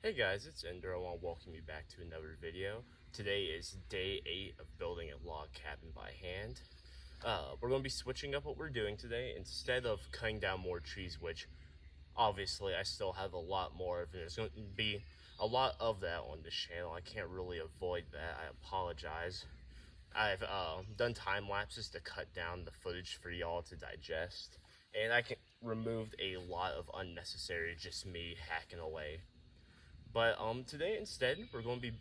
Hey guys, it's Ender. I want to welcome you back to another video. Today is day 8 of building a log cabin by hand. We're going to be switching up what we're doing today. Instead of cutting down more trees, which obviously I still have a lot more of, and there's going to be a lot of that on this channel. I can't really avoid that. I apologize. I've done time lapses to cut down the footage for y'all to digest, and I can removed a lot of unnecessary just me hacking away. But today instead we're going to be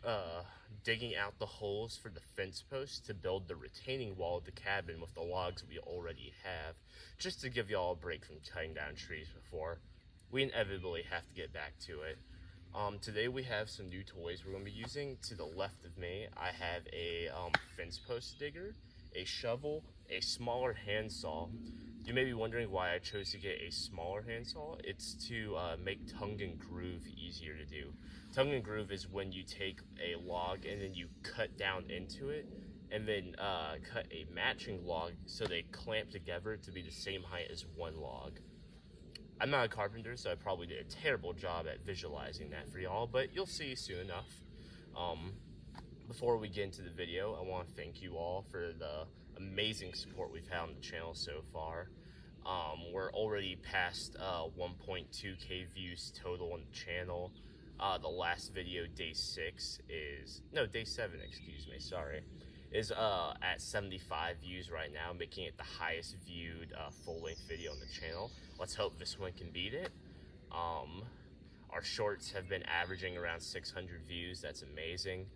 digging out the holes for the fence posts to build the retaining wall of the cabin with the logs we already have, just to give y'all a break from cutting down trees before we inevitably have to get back to it. Today we have some new toys we're going to be using. To the left of me I have a fence post digger, a shovel, a smaller handsaw. You may be wondering why I chose to get a smaller handsaw. It's to make tongue and groove easier to do. Tongue and groove is when you take a log and then you cut down into it and then cut a matching log so they clamp together to be the same height as one log. I'm not a carpenter, so I probably did a terrible job at visualizing that for y'all, but you'll see soon enough. Before we get into the video, I want to thank you all for the amazing support we've had on the channel so far. We're already past 1.2k views total on the channel. The last video, day 7, excuse me, sorry, is at 75 views right now, making it the highest viewed full-length video on the channel. Let's hope this one can beat it. Our shorts have been averaging around 600 views. That's amazing.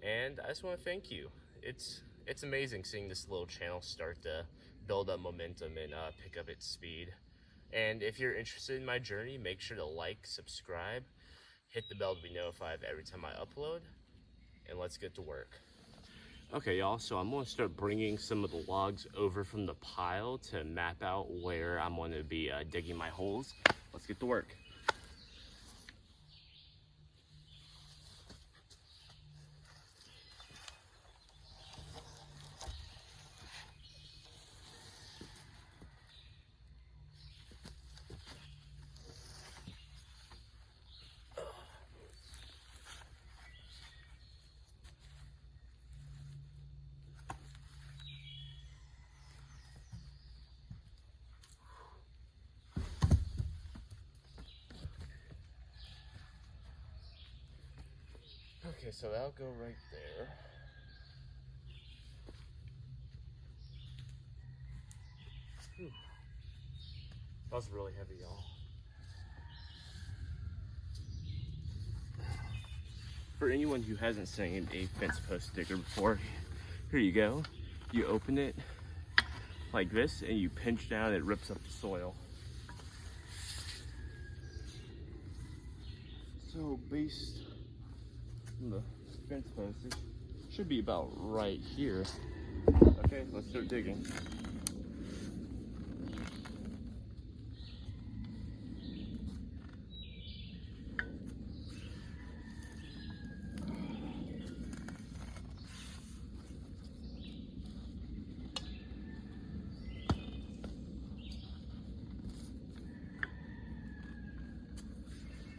And I just want to thank you. It's amazing seeing this little channel start to build up momentum and pick up its speed. And if you're interested in my journey, make sure to like, subscribe, hit the bell to be notified every time I upload, and let's get to work. Okay, y'all, so I'm going to start bringing some of the logs over from the pile to map out where I'm going to be digging my holes. Let's get to work. Okay, so that'll go right there. Whew. That was really heavy, y'all. For anyone who hasn't seen a fence post digger before, here you go. You open it like this and you pinch down, it rips up the soil. So based on the fence post, it should be about right here. Okay, let's start digging.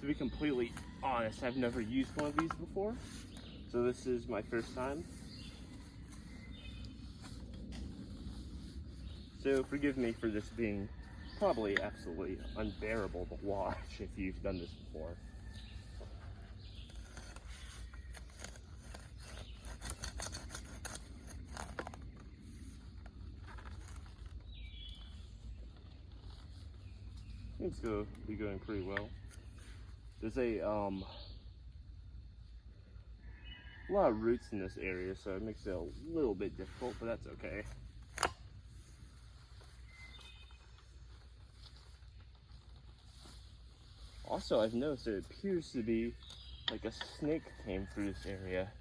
To be completely honest, I've never used one of these before, so this is my first time. So forgive me for this being probably absolutely unbearable to watch if you've done this before. It's going to be going pretty well. There's a lot of roots in this area, so it makes it a little bit difficult, but that's okay. Also, I've noticed it appears to be like a snake came through this area.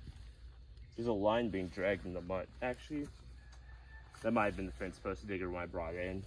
There's a line being dragged in the mud. Actually, that might have been the fence post digger when I brought it in.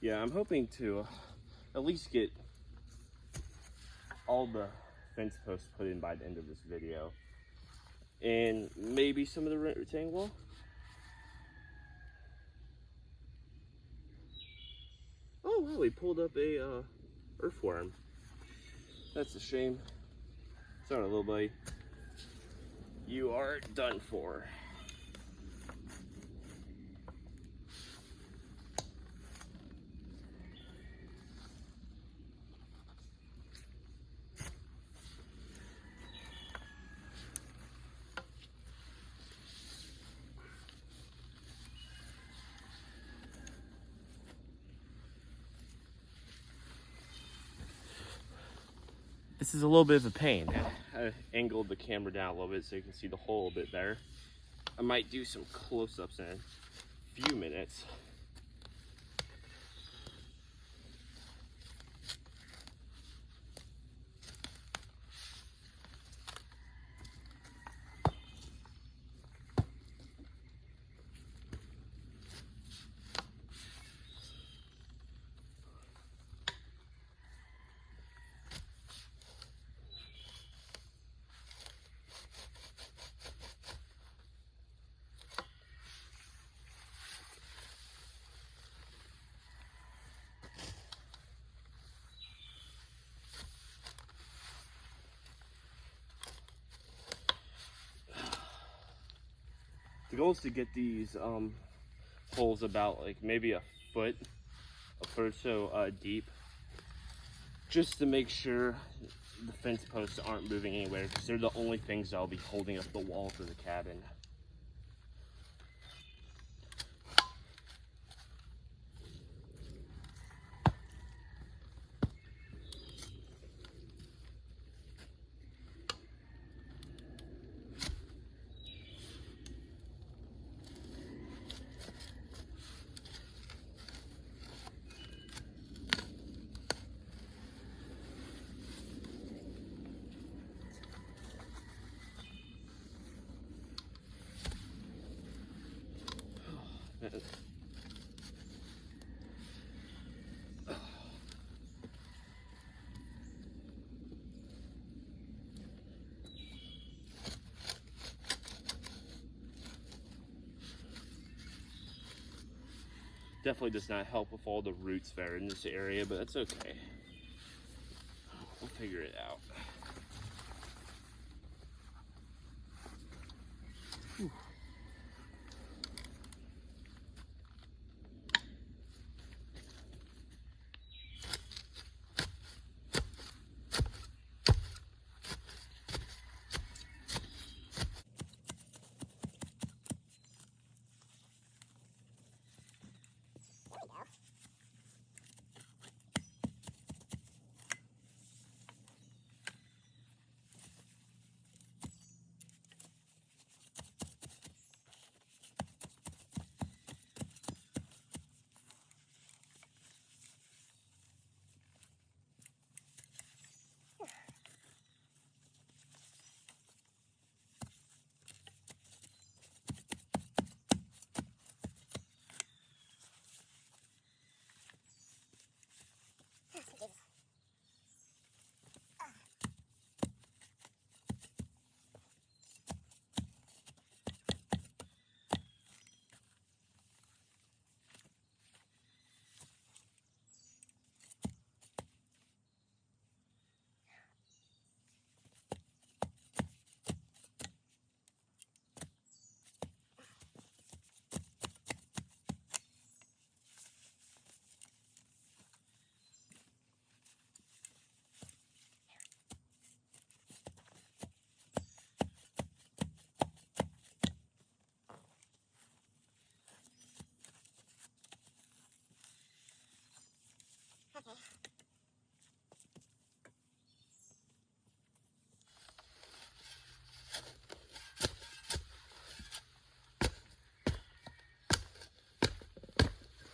Yeah, I'm hoping to at least get all the fence posts put in by the end of this video. And maybe some of the retaining wall. Oh wow, we pulled up a earthworm. That's a shame. Sorry, little buddy. You are done for. This is a little bit of a pain. I angled the camera down a little bit so you can see the hole a bit better. I might do some close-ups in a few minutes. The goal is to get these holes about like maybe a foot or so deep, just to make sure the fence posts aren't moving anywhere, because they're the only things that'll be holding up the walls of the cabin. Definitely does not help with all the roots that are in this area, but that's okay. We'll figure it out. Whew.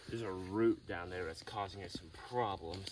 There's a root down there that's causing us some problems.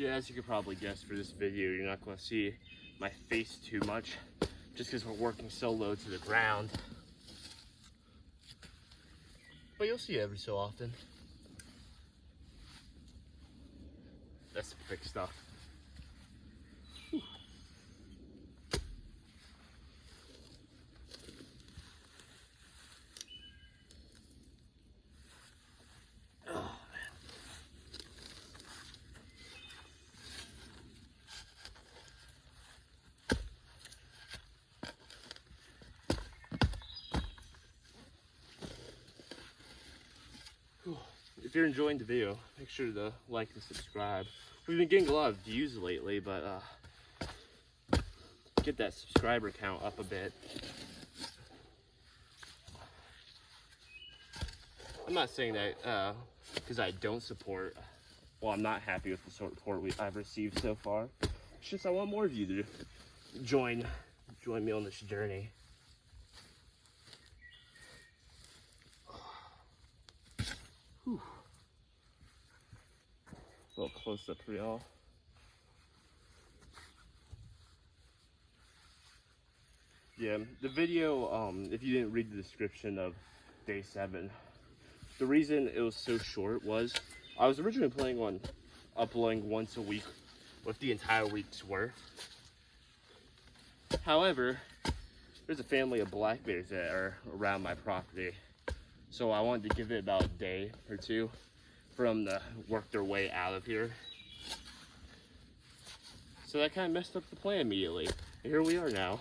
Yeah, as you could probably guess for this video, you're not going to see my face too much, just because we're working so low to the ground. But you'll see it every so often. That's the thick stuff. Whew. Oh, man. Whew. If you're enjoying the video, make sure to like and subscribe. We've been getting a lot of views lately, but get that subscriber count up a bit. I'm not saying that because I don't support. Well, I'm not happy with the support I've received so far. It's just I want more of you to join me on this journey. Whew. A little close up for y'all. Yeah, the video, if you didn't read the description of day 7, the reason it was so short was I was originally planning on uploading once a week with the entire week's worth. However, there's a family of black bears that are around my property, so I wanted to give it about a day or two for them to work their way out of here. So that kind of messed up the plan immediately. And here we are now,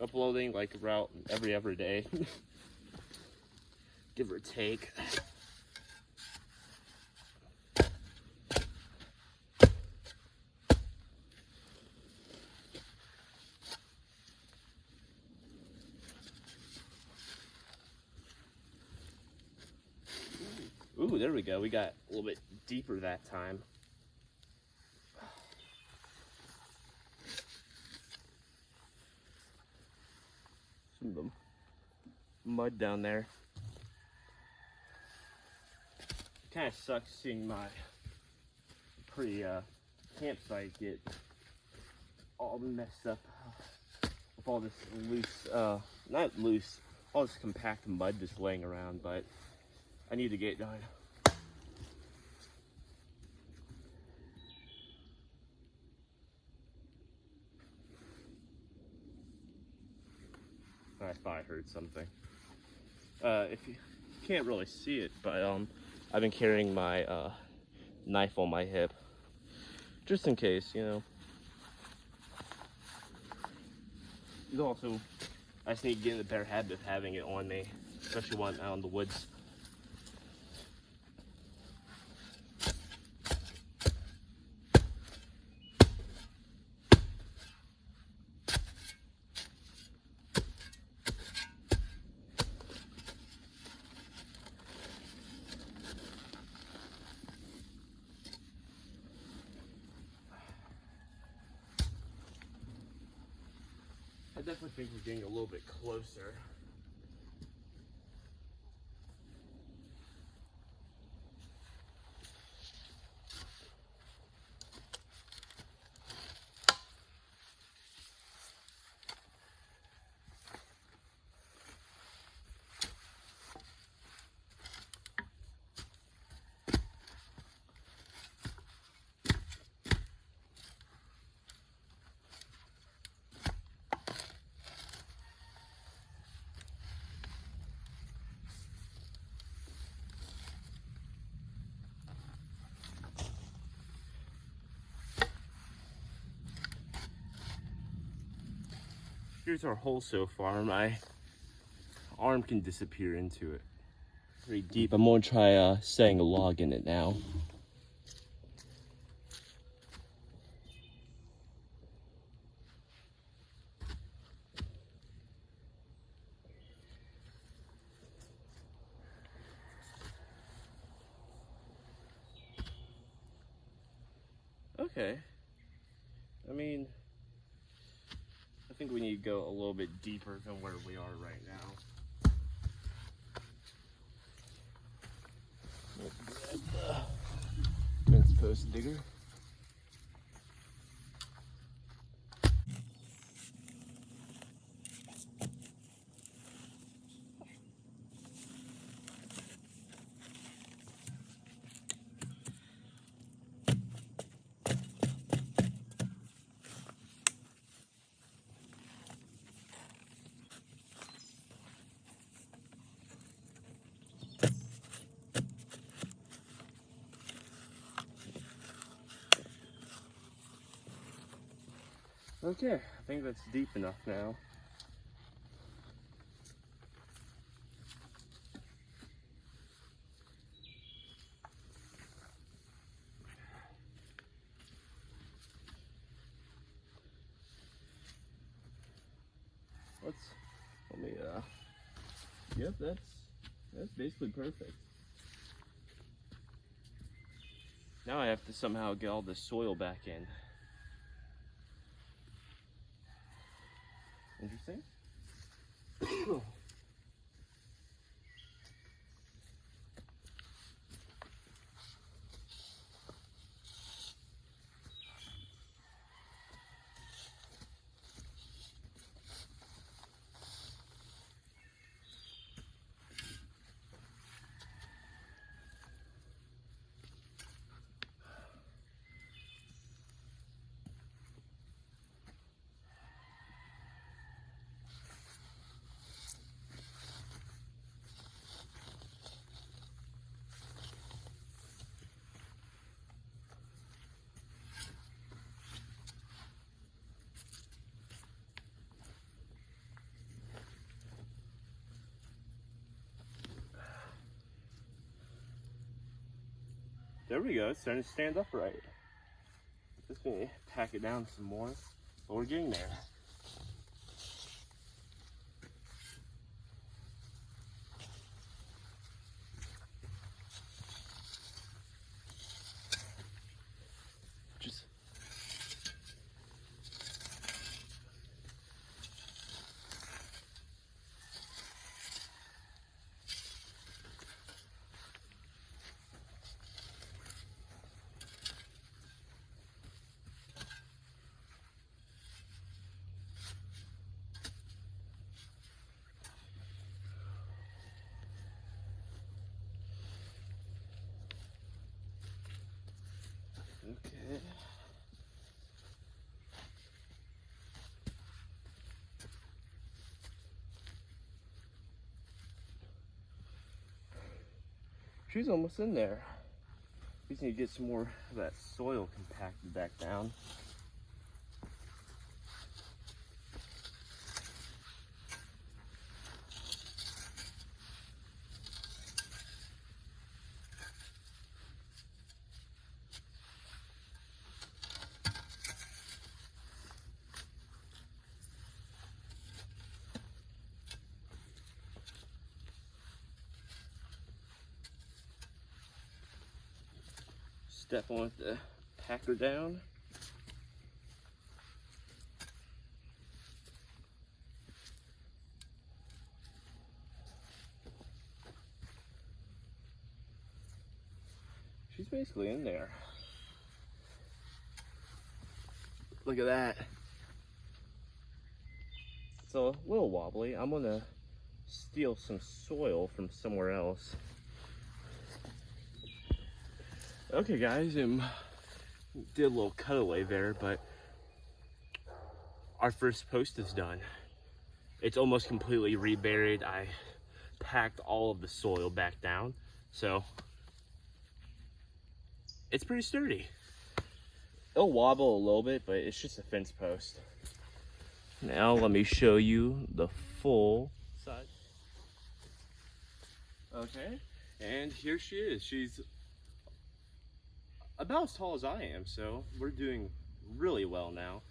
uploading like about every other day, give or take. Ooh, there we go. We got a little bit deeper that time. Some of the mud down there. Kind of sucks seeing my campsite get all messed up with all this loose, not loose, all this compact mud just laying around, but I need to get it done. I thought I heard something. If you can't really see it, but I've been carrying my knife on my hip, just in case, you know. Also, I just need to get in the better habit of having it on me, especially when I'm out in the woods. I definitely think we're getting a little bit closer. Here's our hole so far. My arm can disappear into it. Pretty deep. I'm gonna try setting a log in it now. Okay. I mean, I think we need to go a little bit deeper than where we are right now. Let's grab the fence post digger. Okay, I think that's deep enough now. Let me, yep, that's basically perfect. Now I have to somehow get all the soil back in. Interesting. There we go, it's starting to stand upright. Just gonna pack it down some more, but we're getting there. Just okay. She's almost in there. We just need to get some more of that soil compacted back down. Definitely want to pack her down. She's basically in there. Look at that. It's a little wobbly. I'm gonna steal some soil from somewhere else. Okay guys, did a little cutaway there, but our first post is done. It's almost completely reburied. I packed all of the soil back down, so it's pretty sturdy. It'll wobble a little bit, but it's just a fence post. Now let me show you the full size. Okay, and here she is. She's about as tall as I am, so we're doing really well now.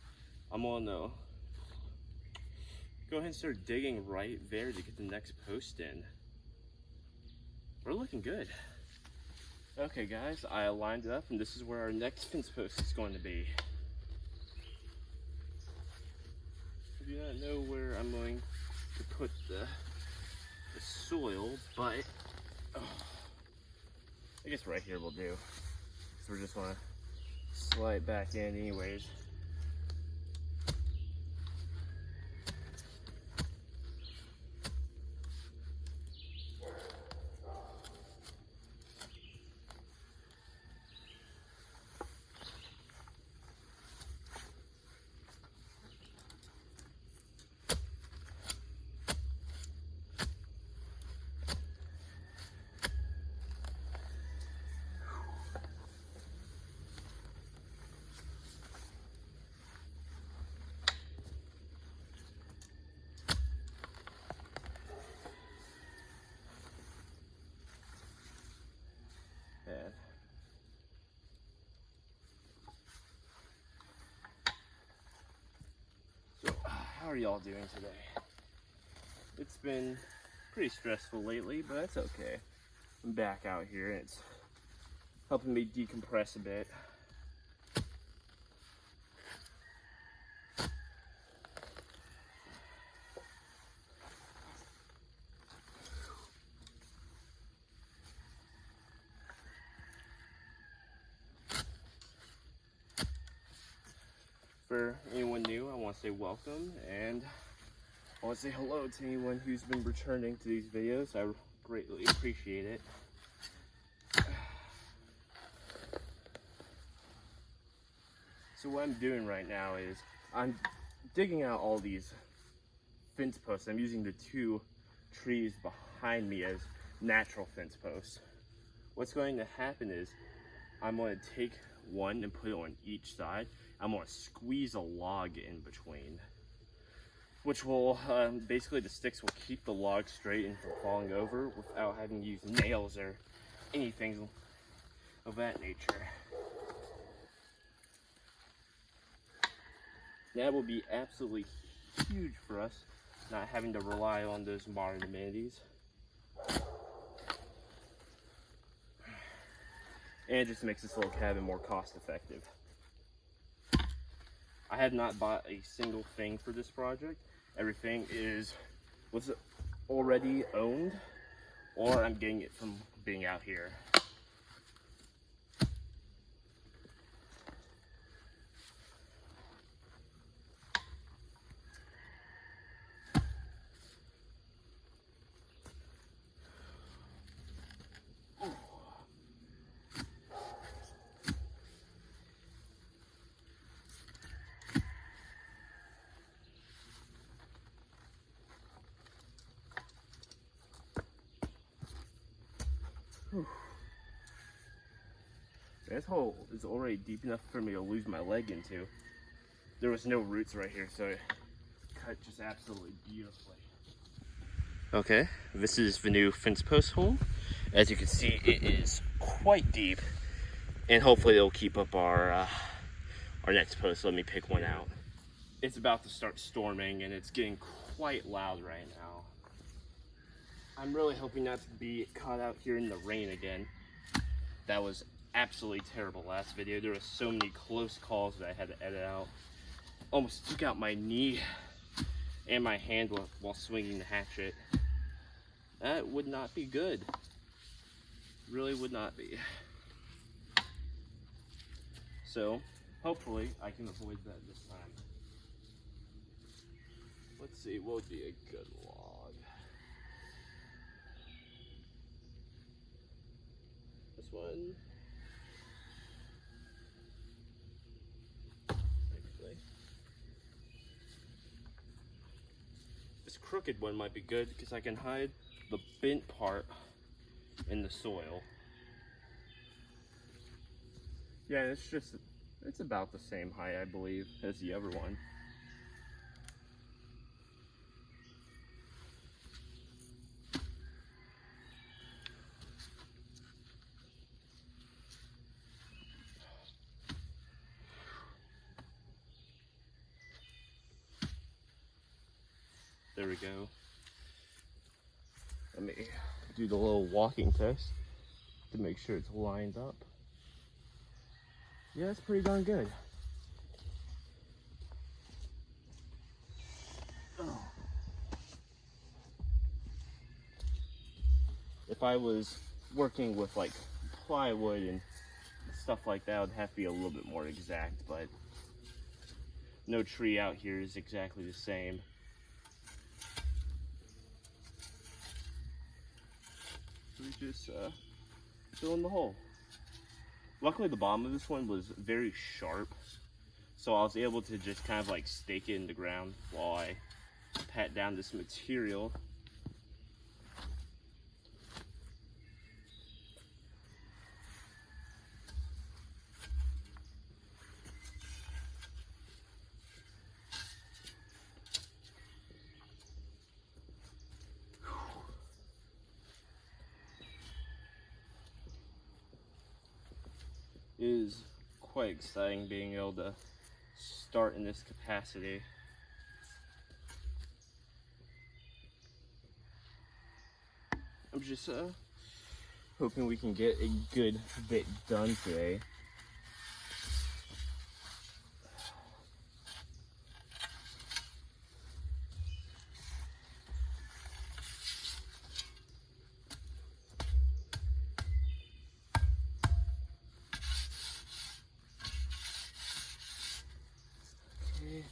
I'm gonna go ahead and start digging right there to get the next post in. We're looking good. Okay guys, I lined it up and this is where our next fence post is going to be. I do not know where I'm going to put the soil, but I guess right here will do. So we're just gonna slide back in anyways. are y'all doing today? It's been pretty stressful lately, but that's okay. I'm back out here and it's helping me decompress a bit. For anyone new, I want to say welcome, and I want to say hello to anyone who's been returning to these videos. I greatly appreciate it. So what I'm doing right now is I'm digging out all these fence posts. I'm using the two trees behind me as natural fence posts. What's going to happen is I'm going to take one and put it on each side. I'm going to squeeze a log in between, which will basically the sticks will keep the log straight and from falling over without having to use nails or anything of that nature. That will be absolutely huge for us, not having to rely on those modern amenities. And it just makes this little cabin more cost effective. I have not bought a single thing for this project. Everything was already owned, or I'm getting it from being out here. This hole is already deep enough for me to lose my leg into. There was no roots right here, so it cut just absolutely beautifully. Okay, this is the new fence post hole. As you can see, it is quite deep, and hopefully it'll keep up our next post. Let me pick one out. It's about to start storming, and it's getting quite loud right now. I'm really hoping not to be caught out here in the rain again. That was absolutely terrible last video. There were so many close calls that I had to edit out. Almost took out my knee and my hand while swinging the hatchet. That would not be good. Really would not be. So hopefully I can avoid that this time. Let's see, what would be a good log? This one. This crooked one might be good because I can hide the bent part in the soil. Yeah, it's about the same height, I believe, as the other one. There we go. Let me do the little walking test to make sure it's lined up. Yeah, it's pretty darn good. Oh. If I was working with like plywood and stuff like that, it would have to be a little bit more exact, but no tree out here is exactly the same. We just fill in the hole. Luckily the bottom of this one was very sharp, so I was able to just kind of like stake it in the ground while I pat down this material. It is quite exciting being able to start in this capacity. I'm just hoping we can get a good bit done today. Okay.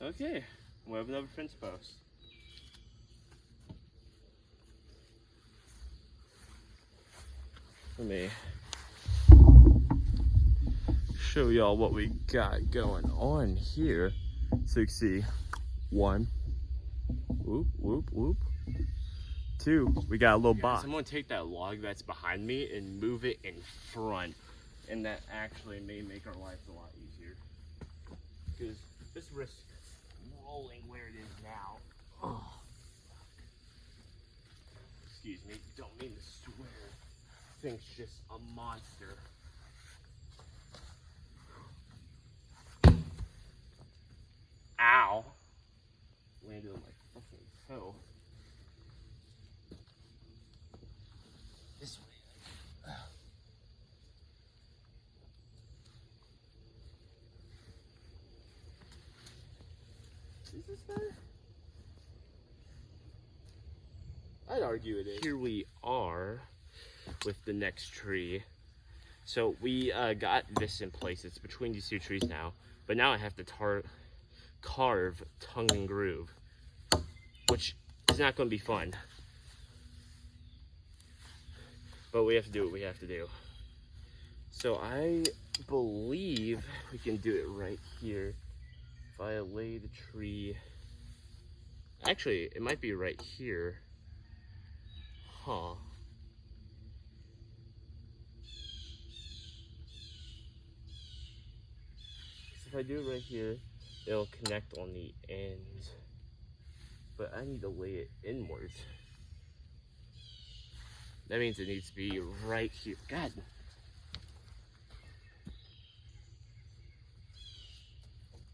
Okay, we have another fence post. Let me show y'all what we got going on here. So you can see, 1, whoop, whoop, whoop. 2, we got a little box. I'm gonna take that log that's behind me and move it in front. And that actually may make our lives a lot easier. Because this risks rolling where it is now. Oh. Excuse me, don't mean to swear. Thing's just a monster. Ow! Landed on my fucking toe. This way. Is this better? I'd argue it is. Here we are with the next tree. So we got this in place. It's between these two trees now. But now I have to carve tongue and groove, which is not going to be fun. But we have to do what we have to do. So I believe we can do it right here. If I lay the tree, actually, it might be right here. Huh. So if I do it right here, it'll connect on the ends. But I need to lay it inwards. That means it needs to be right here. God.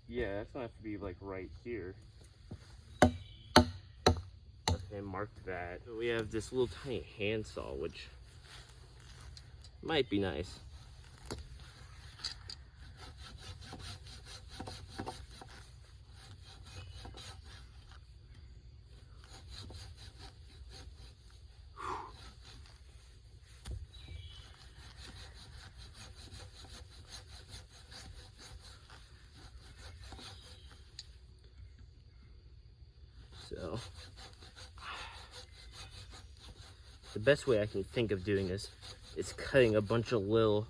Yeah, that's gonna have to be like right here. Okay, mark that. So we have this little tiny handsaw, which might be nice. So the best way I can think of doing this is cutting a bunch of little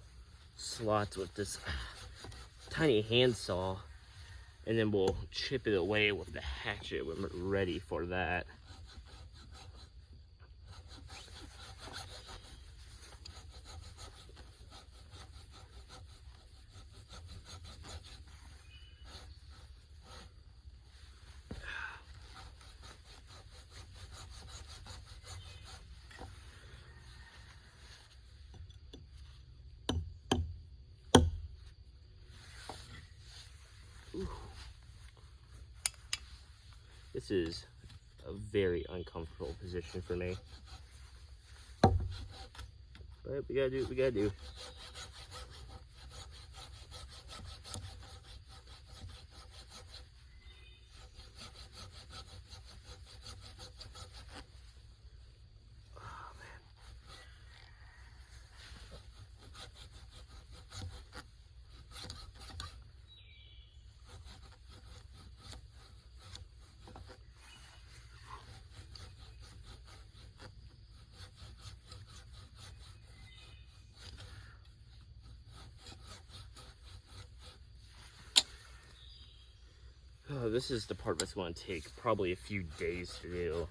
slots with this tiny handsaw, and then we'll chip it away with the hatchet when we're ready for that. This is a very uncomfortable position for me. But we gotta do what we gotta do. Oh, this is the part that's going to take probably a few days to do.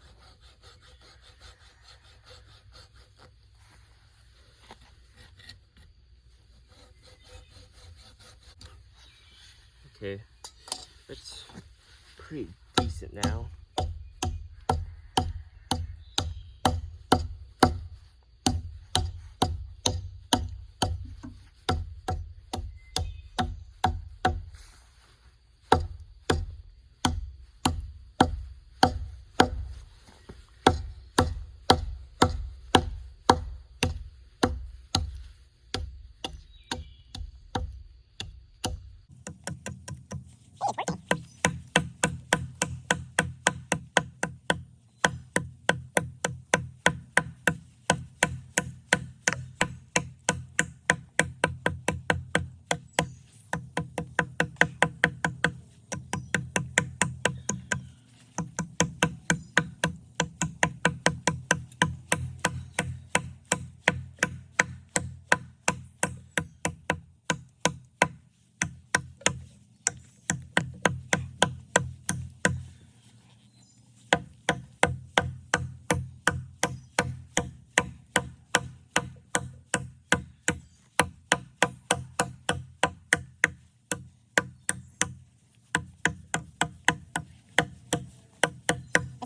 Okay, that's pretty decent now.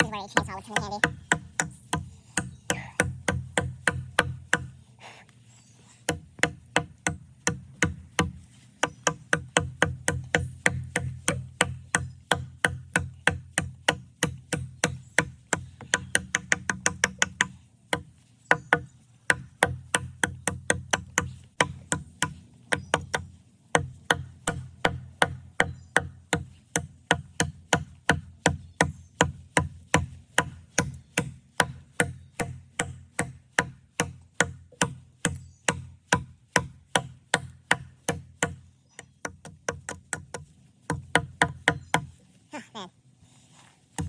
Where a chainsaw would come in handy. Man.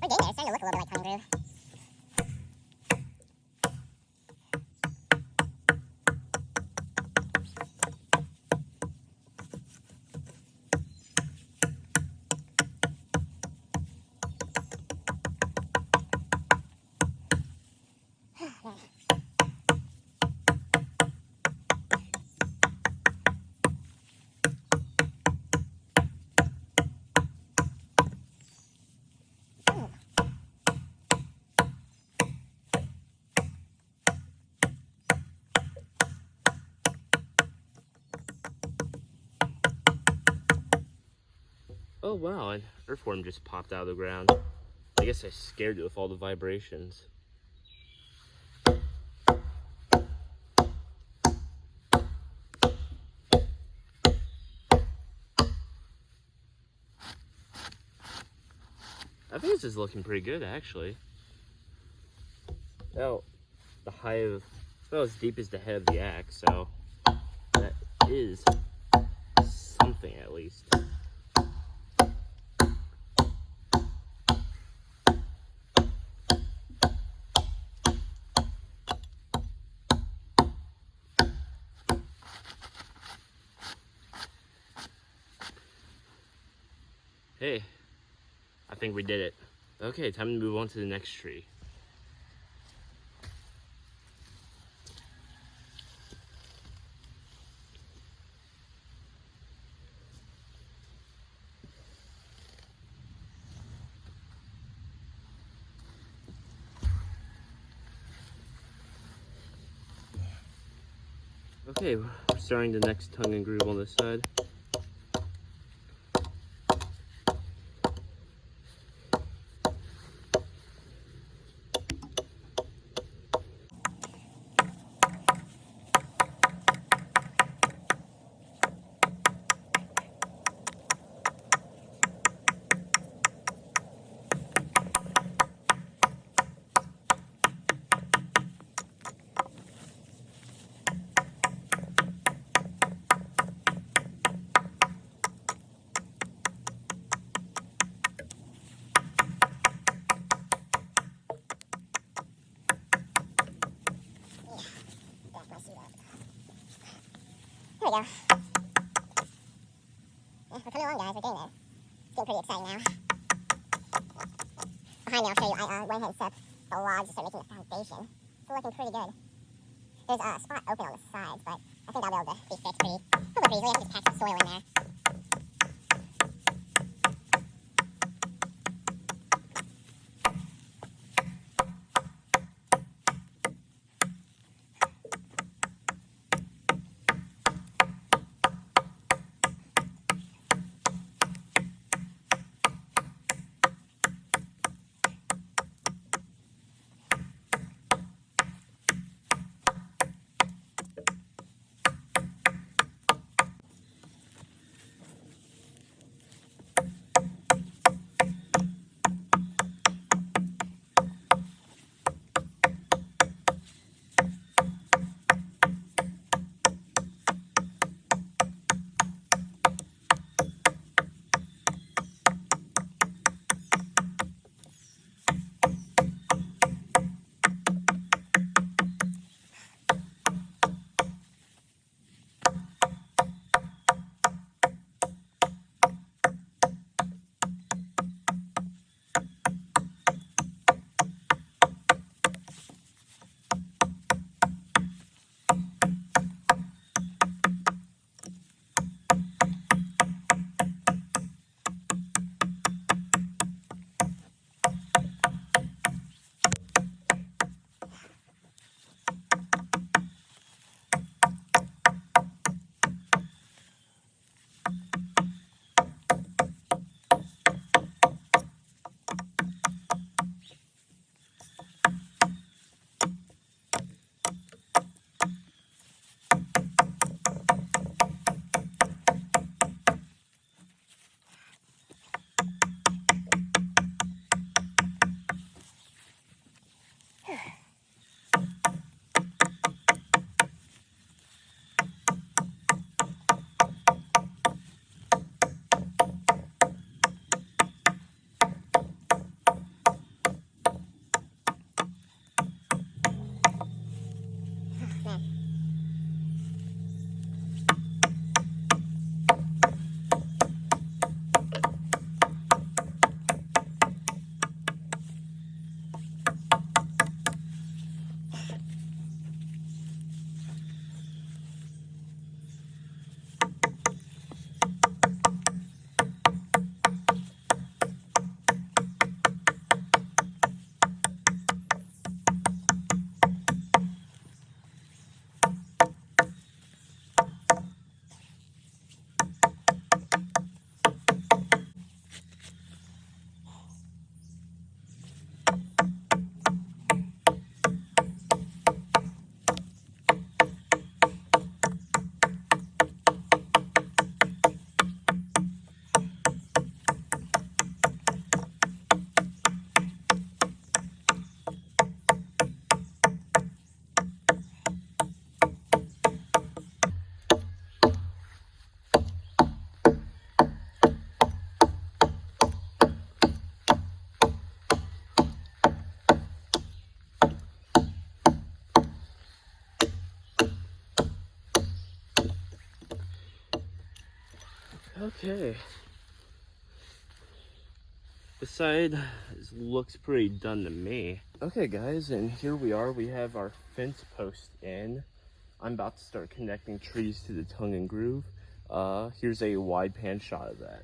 We're getting there. It's starting to look a little bit like Tongue Groove. Oh wow, an earthworm just popped out of the ground. I guess I scared it with all the vibrations. I think this is looking pretty good actually. Well, the hive, well, as deep as the head of the axe, so that is something at least. Hey, I think we did it. Okay, time to move on to the next tree. Okay, we're starting the next tongue and groove on this side. we go. Yeah, we're coming along, guys. We're getting there. It's getting pretty exciting now. Behind me, I'll show you. I went ahead and set up the logs to start making the foundation. It's looking pretty good. There's a spot open on the sides, but I think I'll be able to be fixed pretty easily. I have to just pack some soil in there. Okay. The side looks pretty done to me. Okay guys, and here we are. We have our fence post in. I'm about to start connecting trees to the tongue and groove. Here's a wide pan shot of that.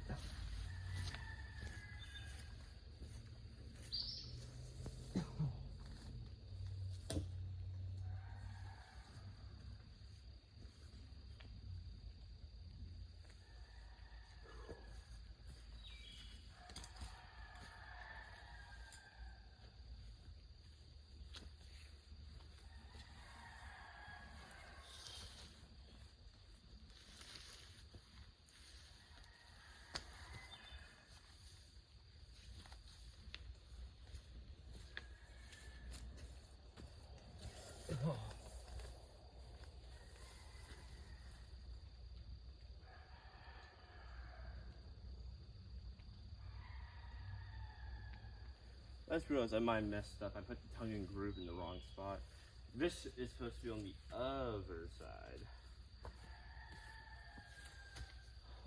I just realized I might have messed up. I put the tongue and groove in the wrong spot. This is supposed to be on the other side.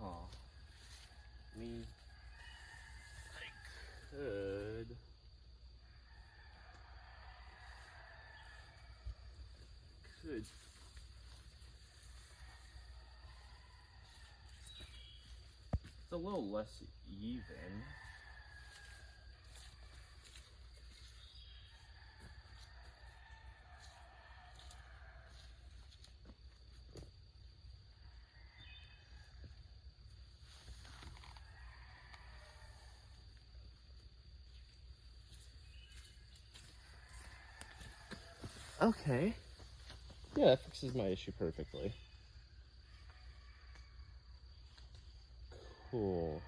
Huh. I could. It's a little less even. Okay. Yeah, that fixes my issue perfectly. Cool.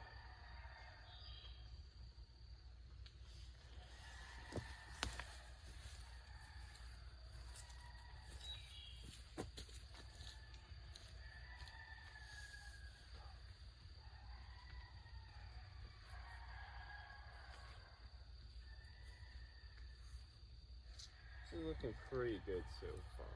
This is looking pretty good so far.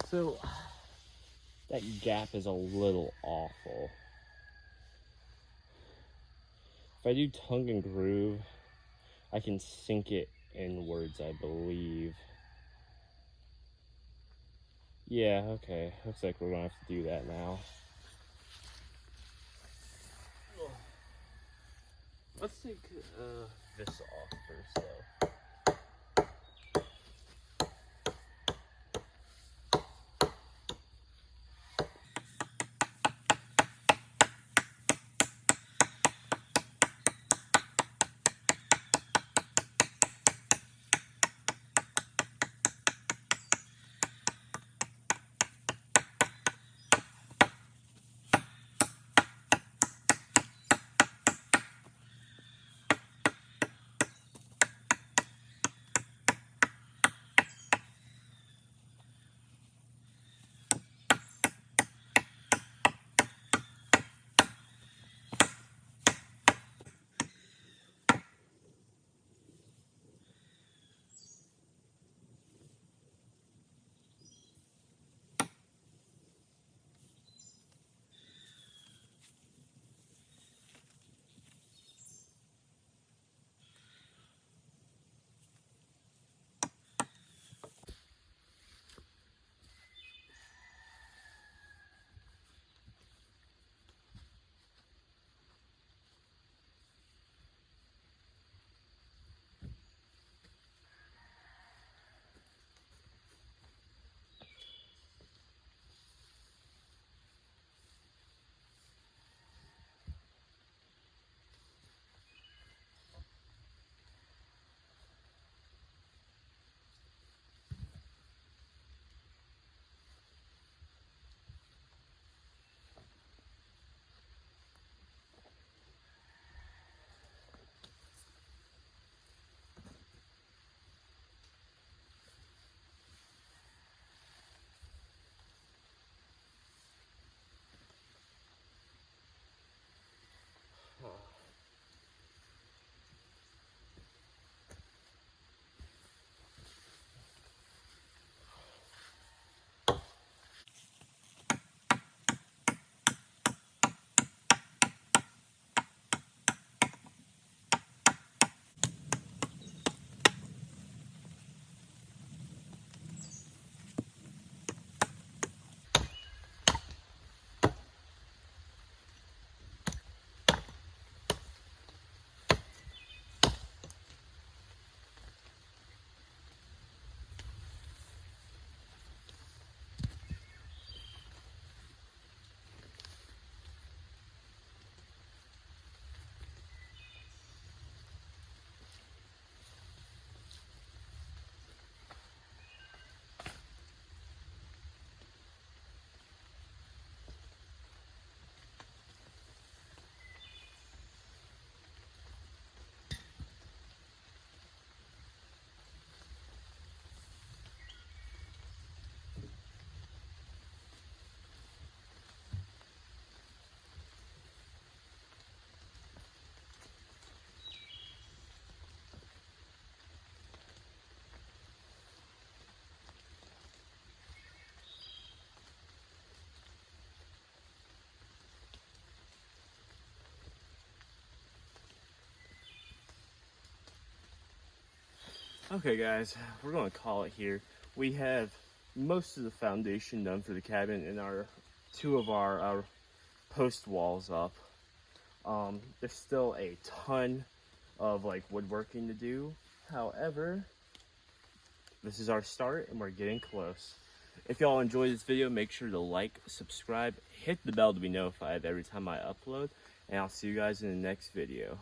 So, that gap is a little awful. If I do tongue and groove, I can sink it inwards, I believe. Yeah, okay. Looks like we're gonna have to do that now. Let's take this off first, though. Okay guys, we're gonna call it here. We have most of the foundation done for the cabin and two of our post walls up. There's still a ton of like woodworking to do. However, this is our start and we're getting close. If y'all enjoyed this video, make sure to like, subscribe, hit the bell to be notified every time I upload, and I'll see you guys in the next video.